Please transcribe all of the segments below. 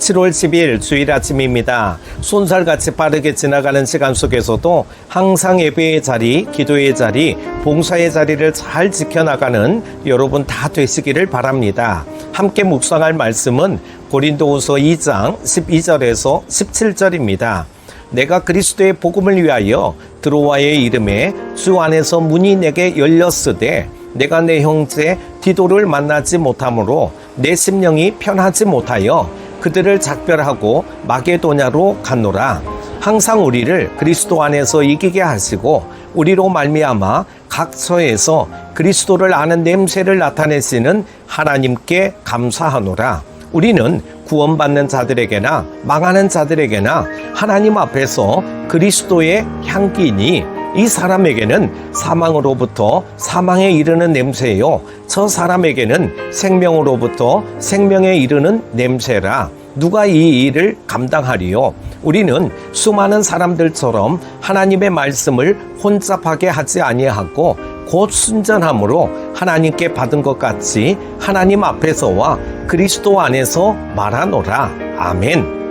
7월 10일 주일 아침입니다. 쏜살같이 빠르게 지나가는 시간 속에서도 항상 예배의 자리, 기도의 자리, 봉사의 자리를 잘 지켜나가는 여러분 다 되시기를 바랍니다. 함께 묵상할 말씀은 고린도후서 2장 12절에서 17절입니다. 내가 그리스도의 복음을 위하여 드로아의 이름에 주 안에서 문이 내게 열렸으되 내가 내 형제 디도를 만나지 못하므로 내 심령이 편하지 못하여 그들을 작별하고 마게도냐로 갔노라. 항상 우리를 그리스도 안에서 이기게 하시고 우리로 말미암아 각 처에서 그리스도를 아는 냄새를 나타내시는 하나님께 감사하노라. 우리는 구원받는 자들에게나 망하는 자들에게나 하나님 앞에서 그리스도의 향기니 이 사람에게는 사망으로부터 사망에 이르는 냄새요 저 사람에게는 생명으로부터 생명에 이르는 냄새라. 누가 이 일을 감당하리요? 우리는 수많은 사람들처럼 하나님의 말씀을 혼잡하게 하지 아니하고 곧 순전함으로 하나님께 받은 것 같이 하나님 앞에서와 그리스도 안에서 말하노라. 아멘.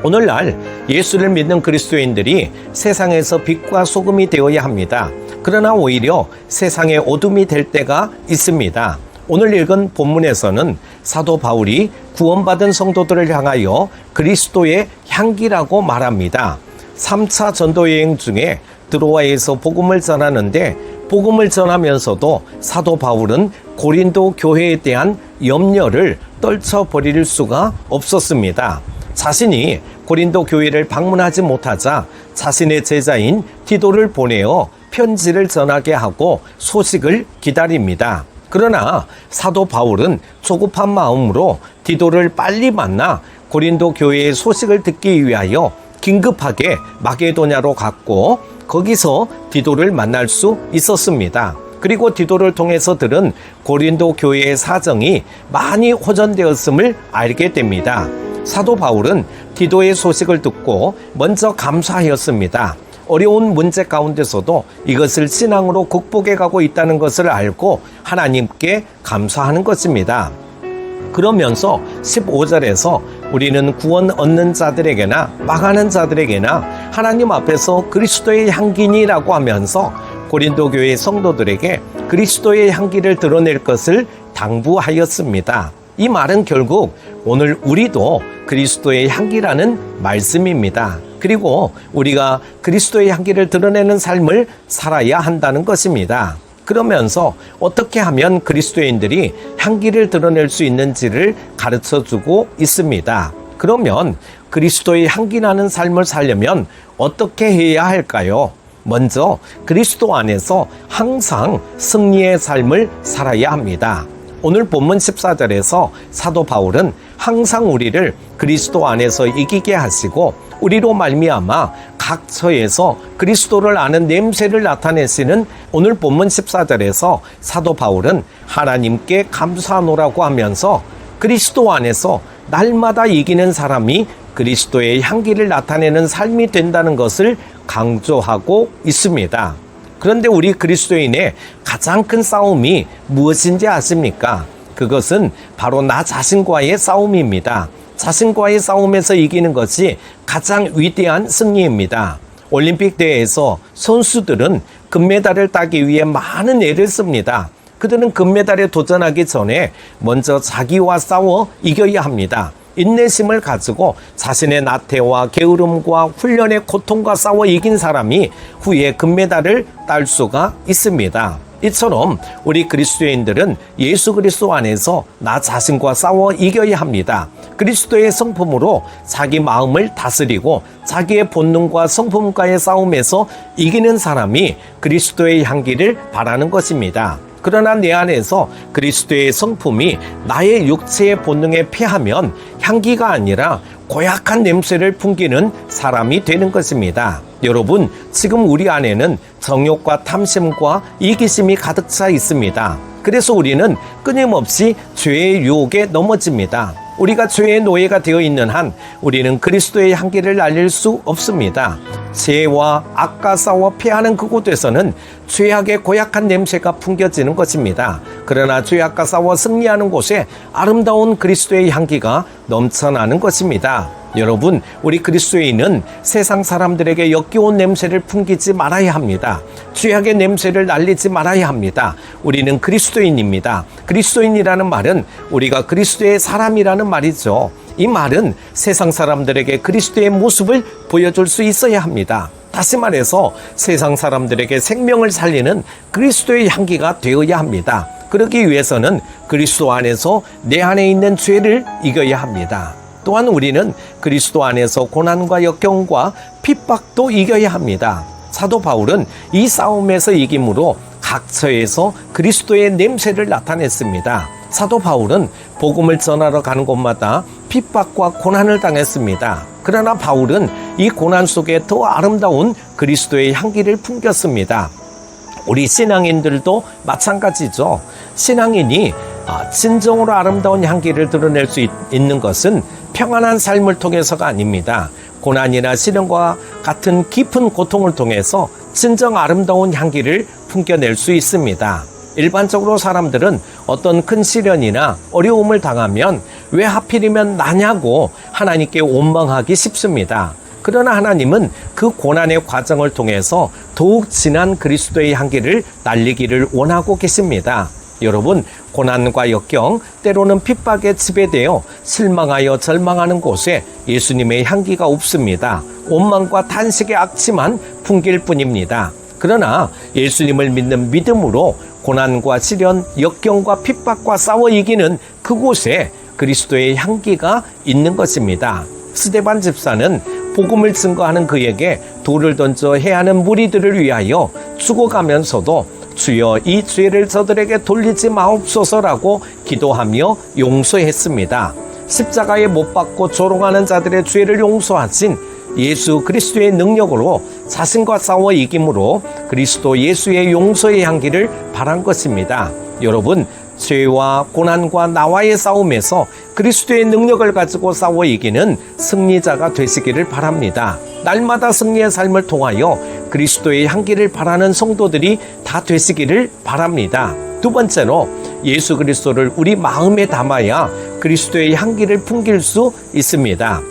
오늘날 예수를 믿는 그리스도인들이 세상에서 빛과 소금이 되어야 합니다. 그러나 오히려 세상의 어둠이 될 때가 있습니다. 오늘 읽은 본문에서는 사도 바울이 구원받은 성도들을 향하여 그리스도의 향기라고 말합니다. 3차 전도여행 중에 드로아에서 복음을 전하는데 복음을 전하면서도 사도 바울은 고린도 교회에 대한 염려를 떨쳐버릴 수가 없었습니다. 자신이 고린도 교회를 방문하지 못하자 자신의 제자인 디도를 보내어 편지를 전하게 하고 소식을 기다립니다. 그러나 사도 바울은 조급한 마음으로 디도를 빨리 만나 고린도 교회의 소식을 듣기 위하여 긴급하게 마게도냐로 갔고 거기서 디도를 만날 수 있었습니다. 그리고 디도를 통해서 들은 고린도 교회의 사정이 많이 호전되었음을 알게 됩니다. 사도 바울은 디도의 소식을 듣고 먼저 감사하였습니다. 어려운 문제 가운데서도 이것을 신앙으로 극복해 가고 있다는 것을 알고 하나님께 감사하는 것입니다. 그러면서 15절에서 우리는 구원 얻는 자들에게나 망하는 자들에게나 하나님 앞에서 그리스도의 향기니라고 하면서 고린도 교회 성도들에게 그리스도의 향기를 드러낼 것을 당부하였습니다. 이 말은 결국 오늘 우리도 그리스도의 향기라는 말씀입니다. 그리고 우리가 그리스도의 향기를 드러내는 삶을 살아야 한다는 것입니다. 그러면서 어떻게 하면 그리스도인들이 향기를 드러낼 수 있는지를 가르쳐주고 있습니다. 그러면 그리스도의 향기나는 삶을 살려면 어떻게 해야 할까요? 먼저 그리스도 안에서 항상 승리의 삶을 살아야 합니다. 오늘 본문 14절에서 사도 바울은 항상 우리를 그리스도 안에서 이기게 하시고 우리로 말미암아 각 처에서 그리스도를 아는 냄새를 나타내시는 오늘 본문 14절에서 사도 바울은 하나님께 감사하노라고 하면서 그리스도 안에서 날마다 이기는 사람이 그리스도의 향기를 나타내는 삶이 된다는 것을 강조하고 있습니다. 그런데 우리 그리스도인의 가장 큰 싸움이 무엇인지 아십니까? 그것은 바로 나 자신과의 싸움입니다. 자신과의 싸움에서 이기는 것이 가장 위대한 승리입니다. 올림픽 대회에서 선수들은 금메달을 따기 위해 많은 애를 씁니다. 그들은 금메달에 도전하기 전에 먼저 자기와 싸워 이겨야 합니다. 인내심을 가지고 자신의 나태와 게으름과 훈련의 고통과 싸워 이긴 사람이 후에 금메달을 딸 수가 있습니다. 이처럼 우리 그리스도인들은 예수 그리스도 안에서 나 자신과 싸워 이겨야 합니다. 그리스도의 성품으로 자기 마음을 다스리고 자기의 본능과 성품과의 싸움에서 이기는 사람이 그리스도의 향기를 바라는 것입니다. 그러나 내 안에서 그리스도의 성품이 나의 육체의 본능에 패하면 향기가 아니라 고약한 냄새를 풍기는 사람이 되는 것입니다. 여러분, 지금 우리 안에는 정욕과 탐심과 이기심이 가득 차 있습니다. 그래서 우리는 끊임없이 죄의 유혹에 넘어집니다. 우리가 죄의 노예가 되어 있는 한 우리는 그리스도의 향기를 날릴 수 없습니다. 죄와 악과 싸워 패하는 그곳에서는 죄악의 고약한 냄새가 풍겨지는 것입니다. 그러나 죄악과 싸워 승리하는 곳에 아름다운 그리스도의 향기가 넘쳐나는 것입니다. 여러분, 우리 그리스도인은 세상 사람들에게 역겨운 냄새를 풍기지 말아야 합니다. 죄악의 냄새를 날리지 말아야 합니다. 우리는 그리스도인입니다. 그리스도인이라는 말은 우리가 그리스도의 사람이라는 말이죠. 이 말은 세상 사람들에게 그리스도의 모습을 보여줄 수 있어야 합니다. 다시 말해서 세상 사람들에게 생명을 살리는 그리스도의 향기가 되어야 합니다. 그러기 위해서는 그리스도 안에서 내 안에 있는 죄를 이겨야 합니다. 또한 우리는 그리스도 안에서 고난과 역경과 핍박도 이겨야 합니다. 사도 바울은 이 싸움에서 이김으로 각처에서 그리스도의 냄새를 나타냈습니다. 사도 바울은 복음을 전하러 가는 곳마다 핍박과 고난을 당했습니다. 그러나 바울은 이 고난 속에 더 아름다운 그리스도의 향기를 풍겼습니다. 우리 신앙인들도 마찬가지죠. 신앙인이 진정으로 아름다운 향기를 드러낼 수 있는 것은 평안한 삶을 통해서가 아닙니다. 고난이나 시련과 같은 깊은 고통을 통해서 진정 아름다운 향기를 풍겨낼 수 있습니다. 일반적으로 사람들은 어떤 큰 시련이나 어려움을 당하면 왜 하필이면 나냐고 하나님께 원망하기 쉽습니다. 그러나 하나님은 그 고난의 과정을 통해서 더욱 진한 그리스도의 향기를 날리기를 원하고 계십니다. 여러분, 고난과 역경, 때로는 핍박에 지배되어 실망하여 절망하는 곳에 예수님의 향기가 없습니다. 원망과 탄식의 악취만 풍길 뿐입니다. 그러나 예수님을 믿는 믿음으로 고난과 시련, 역경과 핍박과 싸워 이기는 그곳에 그리스도의 향기가 있는 것입니다. 스데반 집사는 복음을 증거하는 그에게 돌을 던져 해하는 무리들을 위하여 죽어가면서도 주여 이 죄를 저들에게 돌리지 마옵소서라고 기도하며 용서했습니다. 십자가에 못 박고 조롱하는 자들의 죄를 용서하신 예수 그리스도의 능력으로 자신과 싸워 이김으로 그리스도 예수의 용서의 향기를 바란 것입니다. 여러분, 죄와 고난과 나와의 싸움에서 그리스도의 능력을 가지고 싸워 이기는 승리자가 되시기를 바랍니다. 날마다 승리의 삶을 통하여 그리스도의 향기를 바라는 성도들이 다 되시기를 바랍니다. 두 번째로, 예수 그리스도를 우리 마음에 담아야 그리스도의 향기를 풍길 수 있습니다.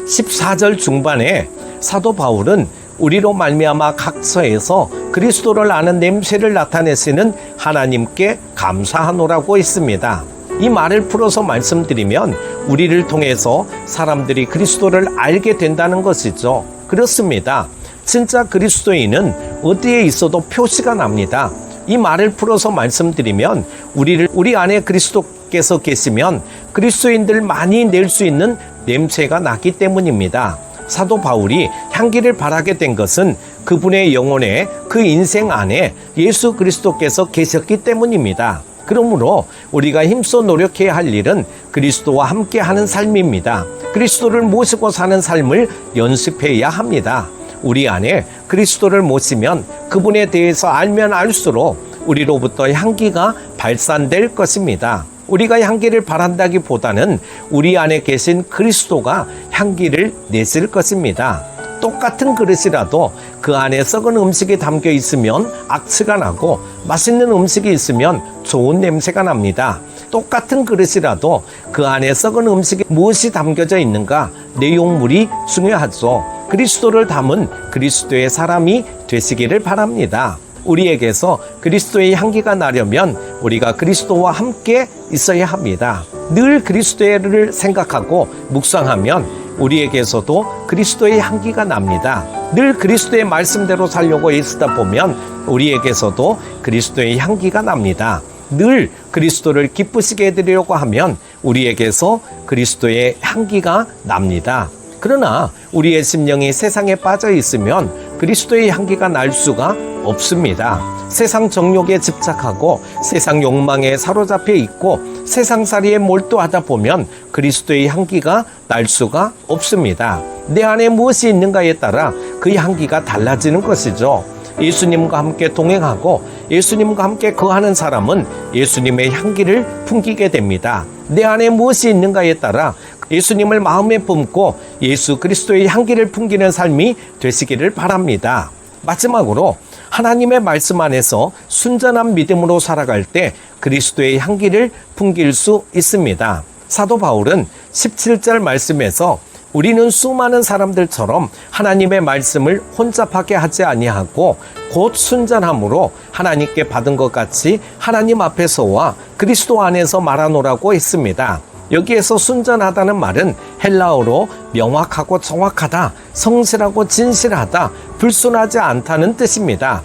14절 중반에 사도 바울은 우리로 말미암아 각처에서 그리스도를 아는 냄새를 나타내시는 하나님께 감사하노라고 했습니다. 이 말을 풀어서 말씀드리면 우리를 통해서 사람들이 그리스도를 알게 된다는 것이죠. 그렇습니다. 진짜 그리스도인은 어디에 있어도 표시가 납니다. 이 말을 풀어서 말씀드리면 우리 안에 그리스도께서 계시면 그리스도인들 많이 낼 수 있는 냄새가 나기 때문입니다. 사도 바울이 향기를 바라게 된 것은 그분의 영혼에, 그 인생 안에 예수 그리스도께서 계셨기 때문입니다. 그러므로 우리가 힘써 노력해야 할 일은 그리스도와 함께하는 삶입니다. 그리스도를 모시고 사는 삶을 연습해야 합니다. 우리 안에 그리스도를 모시면 그분에 대해서 알면 알수록 우리로부터 향기가 발산될 것입니다. 우리가 향기를 바란다기보다는 우리 안에 계신 그리스도가 향기를 내실 것입니다. 똑같은 그릇이라도 그 안에 썩은 음식이 담겨 있으면 악취가 나고 맛있는 음식이 있으면 좋은 냄새가 납니다. 똑같은 그릇이라도 그 안에 썩은 음식이 무엇이 담겨져 있는가, 내용물이 중요하죠. 그리스도를 담은 그리스도의 사람이 되시기를 바랍니다. 우리에게서 그리스도의 향기가 나려면 우리가 그리스도와 함께 있어야 합니다. 늘 그리스도를 생각하고 묵상하면 우리에게서도 그리스도의 향기가 납니다. 늘 그리스도의 말씀대로 살려고 애쓰다 보면 우리에게서도 그리스도의 향기가 납니다. 늘 그리스도를 기쁘시게 해드리려고 하면 우리에게서 그리스도의 향기가 납니다. 그러나 우리의 심령이 세상에 빠져 있으면 그리스도의 향기가 날 수가 없습니다. 세상 정욕에 집착하고 세상 욕망에 사로잡혀 있고 세상살이에 몰두하다 보면 그리스도의 향기가 날 수가 없습니다. 내 안에 무엇이 있는가에 따라 그 향기가 달라지는 것이죠. 예수님과 함께 동행하고 예수님과 함께 거하는 사람은 예수님의 향기를 풍기게 됩니다. 내 안에 무엇이 있는가에 따라 예수님을 마음에 품고 예수 그리스도의 향기를 풍기는 삶이 되시기를 바랍니다. 마지막으로 하나님의 말씀 안에서 순전한 믿음으로 살아갈 때 그리스도의 향기를 풍길 수 있습니다. 사도 바울은 17절 말씀에서 우리는 수많은 사람들처럼 하나님의 말씀을 혼잡하게 하지 아니하고 곧 순전함으로 하나님께 받은 것 같이 하나님 앞에서와 그리스도 안에서 말하노라고 했습니다. 여기에서 순전하다는 말은 헬라어로 명확하고 정확하다, 성실하고 진실하다, 불순하지 않다는 뜻입니다.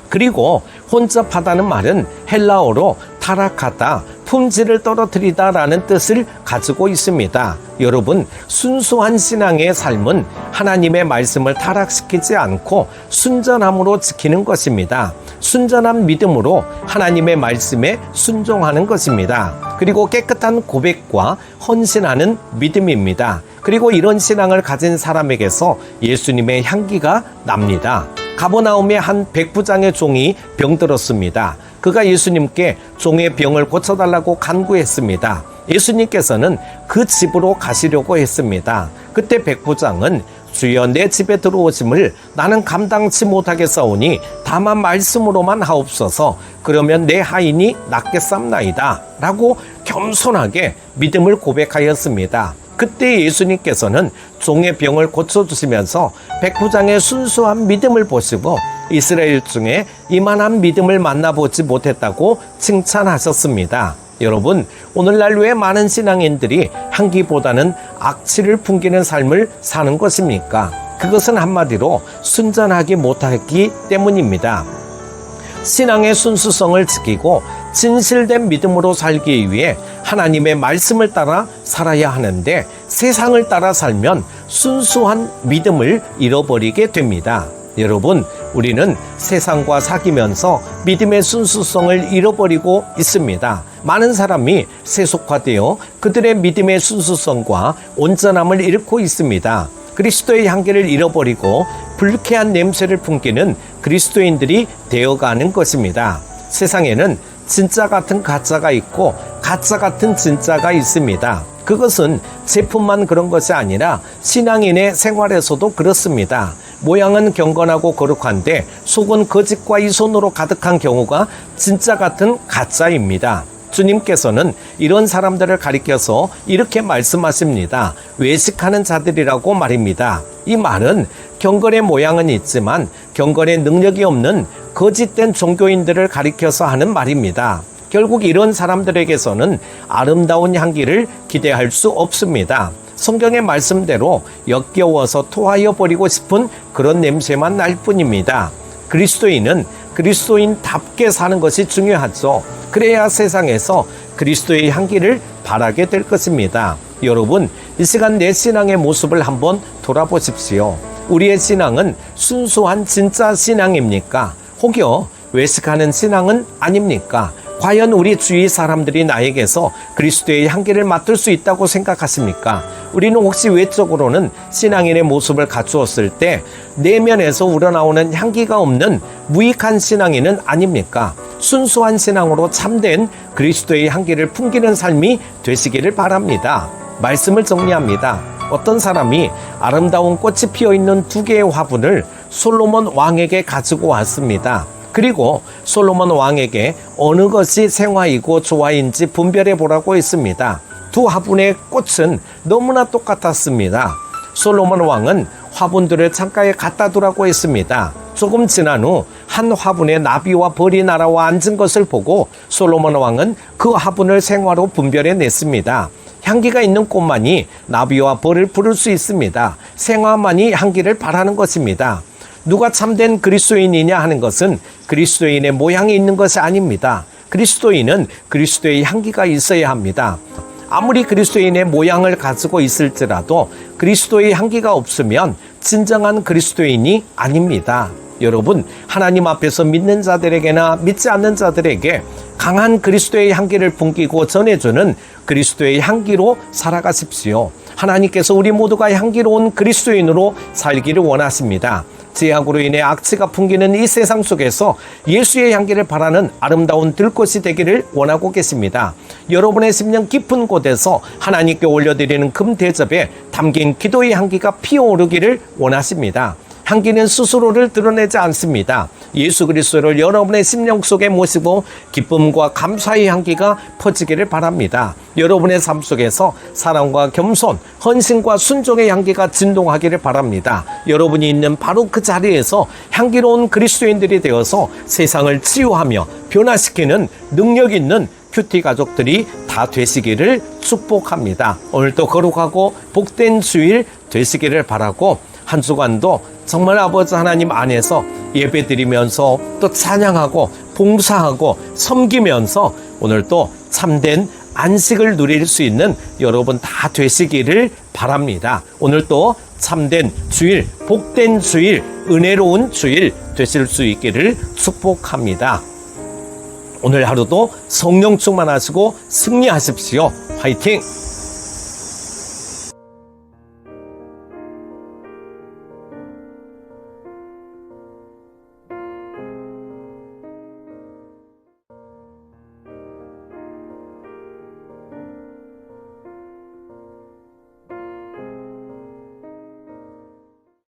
그리고 혼잡하다는 말은 헬라어로 타락하다, 품질을 떨어뜨리다 라는 뜻을 가지고 있습니다. 여러분, 순수한 신앙의 삶은 하나님의 말씀을 타락시키지 않고 순전함으로 지키는 것입니다. 순전한 믿음으로 하나님의 말씀에 순종하는 것입니다. 그리고 깨끗한 고백과 헌신하는 믿음입니다. 그리고 이런 신앙을 가진 사람에게서 예수님의 향기가 납니다. 가버나움의 한 백부장의 종이 병들었습니다. 그가 예수님께 종의 병을 고쳐달라고 간구했습니다. 예수님께서는 그 집으로 가시려고 했습니다. 그때 백부장은 주여 내 집에 들어오심을 나는 감당치 못하겠사오니 다만 말씀으로만 하옵소서. 그러면 내 하인이 낫겠삼나이다 라고 겸손하게 믿음을 고백하였습니다. 그때 예수님께서는 종의 병을 고쳐주시면서 백부장의 순수한 믿음을 보시고 이스라엘 중에 이만한 믿음을 만나보지 못했다고 칭찬하셨습니다. 여러분, 오늘날 왜 많은 신앙인들이 향기보다는 악취를 풍기는 삶을 사는 것입니까? 그것은 한마디로 순전하기 못하기 때문입니다. 신앙의 순수성을 지키고 진실된 믿음으로 살기 위해 하나님의 말씀을 따라 살아야 하는데 세상을 따라 살면 순수한 믿음을 잃어버리게 됩니다. 여러분, 우리는 세상과 사귀면서 믿음의 순수성을 잃어버리고 있습니다. 많은 사람이 세속화되어 그들의 믿음의 순수성과 온전함을 잃고 있습니다. 그리스도의 향기를 잃어버리고 불쾌한 냄새를 풍기는 그리스도인들이 되어가는 것입니다. 세상에는 진짜 같은 가짜가 있고 가짜 같은 진짜가 있습니다. 그것은 제품만 그런 것이 아니라 신앙인의 생활에서도 그렇습니다. 모양은 경건하고 거룩한데 속은 거짓과 이손으로 가득한 경우가 진짜 같은 가짜입니다. 주님께서는 이런 사람들을 가리켜서 이렇게 말씀하십니다. 외식하는 자들이라고 말입니다. 이 말은 경건의 모양은 있지만 경건의 능력이 없는 거짓된 종교인들을 가리켜서 하는 말입니다. 결국 이런 사람들에게서는 아름다운 향기를 기대할 수 없습니다. 성경의 말씀대로 역겨워서 토하여 버리고 싶은 그런 냄새만 날 뿐입니다. 그리스도인은 그리스도인답게 사는 것이 중요하죠. 그래야 세상에서 그리스도의 향기를 바라게 될 것입니다. 여러분, 이 시간 내 신앙의 모습을 한번 돌아보십시오. 우리의 신앙은 순수한 진짜 신앙입니까? 혹여 외식하는 신앙은 아닙니까? 과연 우리 주위 사람들이 나에게서 그리스도의 향기를 맡을 수 있다고 생각하십니까? 우리는 혹시 외적으로는 신앙인의 모습을 갖추었을 때 내면에서 우러나오는 향기가 없는 무익한 신앙인은 아닙니까? 순수한 신앙으로 참된 그리스도의 향기를 풍기는 삶이 되시기를 바랍니다. 말씀을 정리합니다. 어떤 사람이 아름다운 꽃이 피어있는 2개의 화분을 솔로몬 왕에게 가지고 왔습니다. 그리고 솔로몬 왕에게 어느 것이 생화이고 조화인지 분별해 보라고 했습니다. 2 화분의 꽃은 너무나 똑같았습니다. 솔로몬 왕은 화분들을 창가에 갖다 두라고 했습니다. 조금 지난 후 한 화분에 나비와 벌이 날아와 앉은 것을 보고 솔로몬 왕은 그 화분을 생화로 분별해 냈습니다. 향기가 있는 꽃만이 나비와 벌을 부를 수 있습니다. 생화만이 향기를 발하는 것입니다. 누가 참된 그리스도인이냐 하는 것은 그리스도인의 모양이 있는 것이 아닙니다. 그리스도인은 그리스도의 향기가 있어야 합니다. 아무리 그리스도인의 모양을 가지고 있을지라도 그리스도의 향기가 없으면 진정한 그리스도인이 아닙니다. 여러분, 하나님 앞에서 믿는 자들에게나 믿지 않는 자들에게 강한 그리스도의 향기를 풍기고 전해주는 그리스도의 향기로 살아가십시오. 하나님께서 우리 모두가 향기로운 그리스도인으로 살기를 원하십니다. 죄악으로 인해 악취가 풍기는 이 세상 속에서 예수의 향기를 바라는 아름다운 들꽃이 되기를 원하고 계십니다. 여러분의 심령 깊은 곳에서 하나님께 올려드리는 금 대접에 담긴 기도의 향기가 피어오르기를 원하십니다. 향기는 스스로를 드러내지 않습니다. 예수 그리스도를 여러분의 심령 속에 모시고 기쁨과 감사의 향기가 퍼지기를 바랍니다. 여러분의 삶 속에서 사랑과 겸손, 헌신과 순종의 향기가 진동하기를 바랍니다. 여러분이 있는 바로 그 자리에서 향기로운 그리스도인들이 되어서 세상을 치유하며 변화시키는 능력 있는 큐티 가족들이 다 되시기를 축복합니다. 오늘도 거룩하고 복된 주일 되시기를 바라고 한 주간도 정말 아버지 하나님 안에서 예배드리면서 또 찬양하고 봉사하고 섬기면서 오늘도 참된 안식을 누릴 수 있는 여러분 다 되시기를 바랍니다. 오늘도 참된 주일, 복된 주일, 은혜로운 주일 되실 수 있기를 축복합니다. 오늘 하루도 성령 충만하시고 승리하십시오. 화이팅!